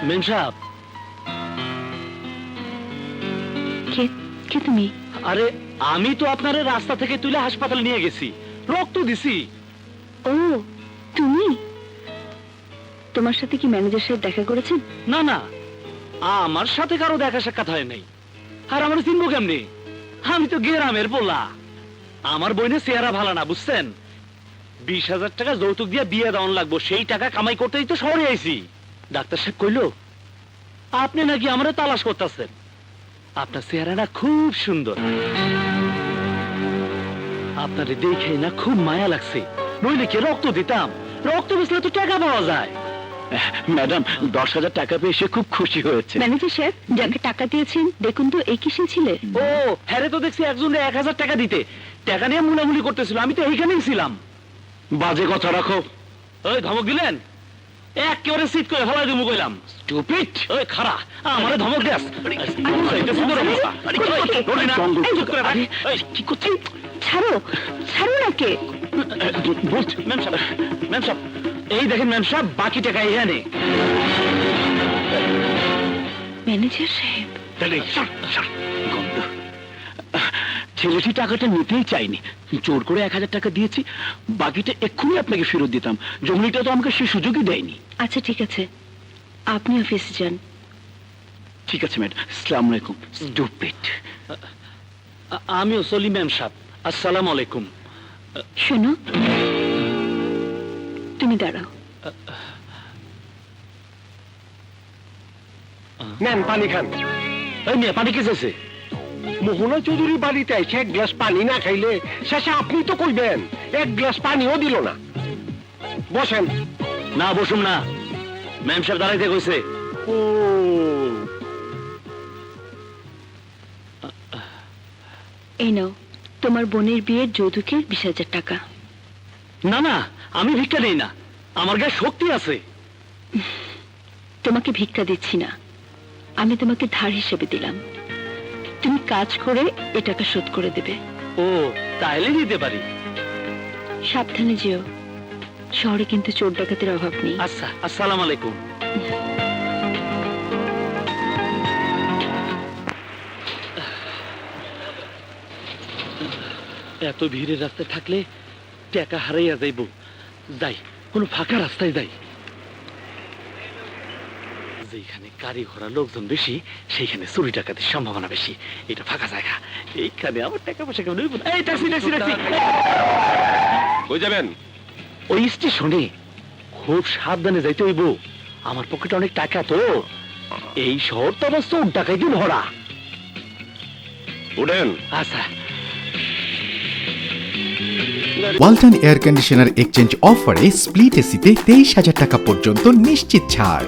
মেম সাহেব, কে তুমি? আরে আমি তো আপনারে রাস্তা থেকে তুলে হাসপাতালে নিয়ে গেছি, রক্ত দিছি। ও তুমি? তোমার সাথে কি ম্যানেজার সাহেব দেখা করেছেন? না না, আমার সাথে কারো দেখা সাক্ষাৎ হয় নাই। আর আমার চিনবো কেমনি? আমি তো গ্রামের পোলা। আমার বোনের চেহারা ভালো না, বুঝছেন? 20,000 টাকা যৌতুক দিয়ে বিয়ে দেওয়ান লাগবো, সেই টাকা কামাই করতেই তো শহরে আইছি। ডাক্তার সাহেব কইলো আপনি নাকি আমারে তালাশ করতেছেন। আপনার চেহারা না খুব সুন্দর, আপনারে দেখে না খুব মায়া লাগছে। নইলে কি রক্ত দিতাম? রক্ত বেচলে তো টাকা পাওয়া যায়। ম্যাডাম, 10,000 টাকা পেয়ে সে খুব খুশি হয়েছে। ম্যানেজার সাহেব, যাকে টাকা দিয়েছেন দেখুন তো এই কিসের ছিলে? ও হ্যাঁ, তো দেখছি একজনে 1,000 টাকা দিতে টাকা নিয়ে মুলামুলি করতেছিল, আমি তো এইখানেই ছিলাম। বাজে কথা রাখো। ওই ধমক দিলেন, একেবারে সিট করে ফেলাই দিমু কইলাম। স্টুপিড! ওই খারা, আমারে ধমক দেস। এটা সুন্দর অবস্থা। রোডি না, চুপ করে থাক। এই কি করছিস? ছাড়ো, ছাড়ো নাকে। ম্যাম সাহেব, ম্যাম সাহেব, এই দেখেন ম্যাম সাহেব, বাকি টাকা এখানে। ম্যানেজার সাহেব, গন্ধ। ছেলেটি টাকাটা নিতেই চাইনি, জোর করে 1,000 টাকা দিয়েছি, বাকিটা এক্ষুনি আপনাকে ফেরত দিতাম। জমিটা তো আমাকে সে সুযোগই দেয়নি। আচ্ছা ঠিক আছে, আপনি অফিসে যান। ঠিক আছে ম্যাডাম, আসসালামু আলাইকুম। স্টুপিড। আমিও চলি ম্যাম সাহেব, আসসালামু আলাইকুম। শোনো, তুমি দাঁড়াও। নেন পানি খান। এই মেয়ে, পানি কে চাইছে? মোহনা চৌধুরী বাড়িতে এসে 1 গ্লাস পানি না খাইলে শেষে আপনি তো কইবেন 1 গ্লাস পানিও দিল না। বসেন। না বসুম না, ম্যাম সাহেব দাঁড়াইতে কইছে। ও এই নাও তোমার বোনের বিয়ের যৌতুকের 20,000 টাকা। না না, আমি ভিক্ষা নেই না, আমার গায়ে শক্তি আছে। তোমাকে ভিক্ষা দিচ্ছি না, আমি তোমাকে ধার হিসেবে দিলাম। তুমি কাজ করে এ টাকা শোধ করে দেবে। ও তাইলে দিতে পারি। সাবধানে যেও, শহরে কিন্তু চোর ডাকাতের অভাব নেই। আচ্ছা, আসসালামু আলাইকুম। এত ভিড়ের রাস্তায় থাকলে টাকা হারাইয়া যাইব। যাই কোনো ফাঁকা রাস্তায় যাই, যেখানে গাড়ি ঘোড়া লোকজন বেশি সেইখানে চুরি ডাকাতির সম্ভাবনা বেশি। এটা ফাঁকা জায়গা, এইখানে আমার টাকা পয়সা কেমন হইব না। এই ট্যাক্সি ট্যাক্সি ট্যাক্সি। কই যাবেন? ওই স্টেশনে খুব সাবধানে যাইতে হইব, আমার পকেটে অনেক টাকা তো। এই শহর তো আবার চোর ডাকাইতে ভরা। উঠেন। আচ্ছা। ওয়ালটন এয়ার কন্ডিশনার এক্সচেঞ্জ অফারে স্প্লিট এসিতে 23,000 টাকা পর্যন্ত নিশ্চিত ছাড়।